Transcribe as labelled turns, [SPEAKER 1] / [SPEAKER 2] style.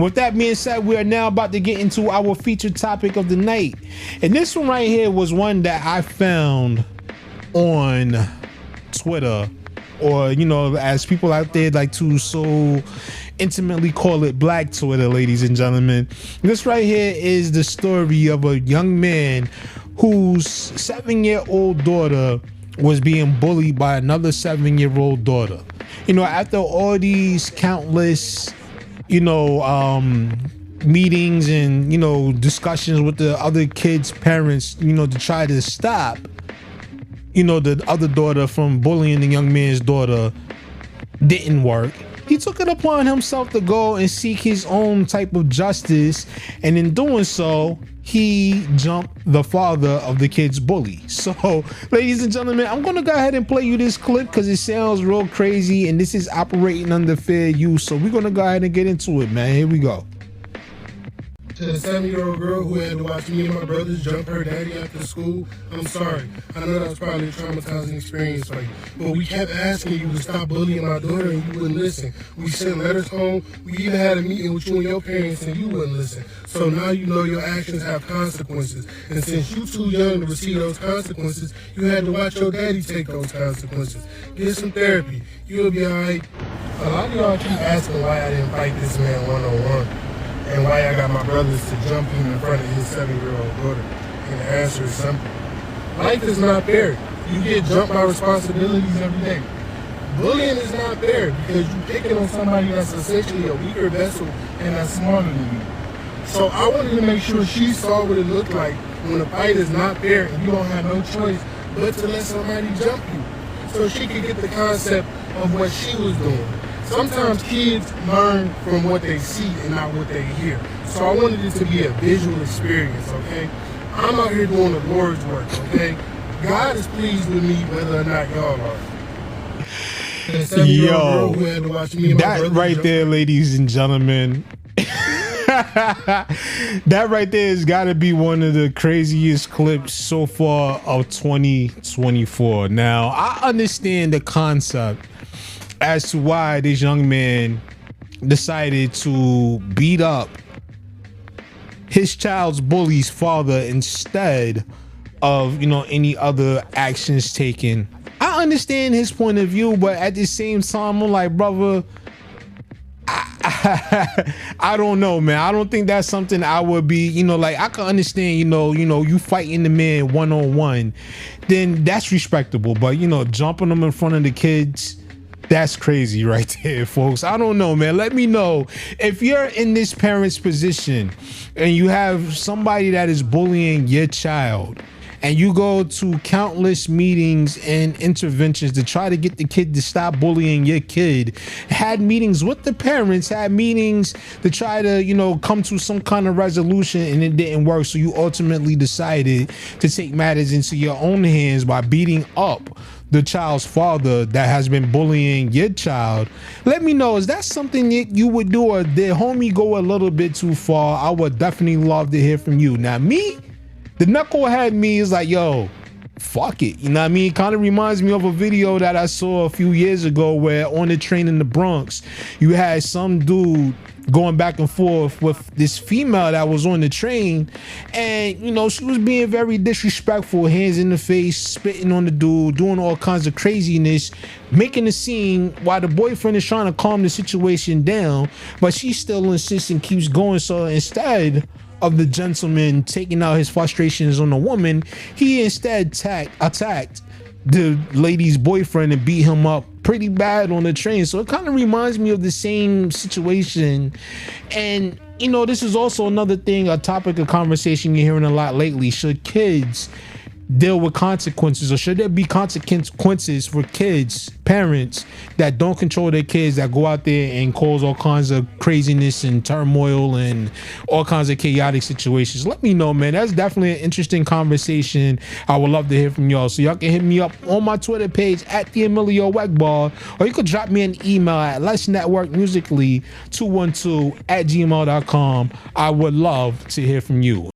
[SPEAKER 1] With that being said, we are now about to get into our featured topic of the night. And this one right here was one that I found on Twitter, or, you know, as people out there like to so intimately call it Black Twitter, ladies and gentlemen. This right here is the story of a young man whose 7-year-old daughter was being bullied by another 7-year-old daughter. You know, after all these countless, you know, meetings and, you know, discussions with the other kids' parents, you know, to try to stop, you know, the other daughter from bullying the young man's daughter, didn't work. He took it upon himself to go and seek his own type of justice, and in doing so, he jumped the father of the kid's bully. So, ladies and gentlemen, I'm gonna go ahead and play you this clip because it sounds real crazy, and this is operating under fair use. So we're gonna go ahead and get into it, man. Here we go.
[SPEAKER 2] To the 7-year-old girl who had to watch me and my brothers jump her daddy after school, I'm sorry. I know that was probably a traumatizing experience for you. But we kept asking you to stop bullying my daughter and you wouldn't listen. We sent letters home. We even had a meeting with you and your parents and you wouldn't listen. So now you know your actions have consequences. And since you're too young to receive those consequences, you had to watch your daddy take those consequences. Get some therapy. You'll be alright. A lot of y'all keep asking why I didn't fight this man one-on-one. And why I got my brothers to jump him in front of his 7-year-old daughter. And the answer is simple. Life is not fair. You get jumped by responsibilities every day. Bullying is not fair because you're picking on somebody that's essentially a weaker vessel and that's smarter than you. So I wanted to make sure she saw what it looked like when a fight is not fair and you don't have no choice but to let somebody jump you. So she could get the concept of what she was doing. Sometimes kids learn from what they see and not what they hear. So I wanted it to be a visual experience, okay? I'm out here doing the Lord's work, okay? God is pleased with me whether or not y'all are.
[SPEAKER 1] Yo, that right there, ladies and gentlemen, that right there has got to be one of the craziest clips so far of 2024. Now, I understand the concept as to why this young man decided to beat up his child's bully's father instead of, you know, any other actions taken. I understand his point of view, but at the same time, I'm like, brother, I don't know, man. I don't think that's something I would be, you know, like I can understand, you know, you fighting the man one-on-one, then that's respectable. But, you know, jumping them in front of the kids, that's crazy right there, folks. I don't know, man. Let me know if you're in this parent's position and you have somebody that is bullying your child and you go to countless meetings and interventions to try to get the kid to stop bullying your kid, had meetings with the parents, had meetings to try to, you know, come to some kind of resolution, and it didn't work. So you ultimately decided to take matters into your own hands by beating up the child's father that has been bullying your child. Let me know, is that something that you would do, or did homie go a little bit too far? I would definitely love to hear from you. Now me, the knucklehead me is like, yo, fuck it. You know what I mean? Kind of reminds me of a video that I saw a few years ago where on the train in the Bronx, you had some dude going back and forth with this female that was on the train, and you know, she was being very disrespectful, hands in the face, spitting on the dude, doing all kinds of craziness, making a scene while the boyfriend is trying to calm the situation down, but she still insists and keeps going. So instead of the gentleman taking out his frustrations on the woman, he instead attacked the lady's boyfriend and beat him up pretty bad on the train. So it kind of reminds me of the same situation. And you know, this is also another thing, a topic of conversation you're hearing a lot lately. Should kids deal with consequences, or should there be consequences for kids, parents that don't control their kids, that go out there and cause all kinds of craziness and turmoil and all kinds of chaotic situations? Let me know, man. That's definitely an interesting conversation. I would love to hear from y'all. So y'all can hit me up on my Twitter page at the Emilio Wegball, or you could drop me an email at letsnetworkmusically212@gmail.com. I would love to hear from you.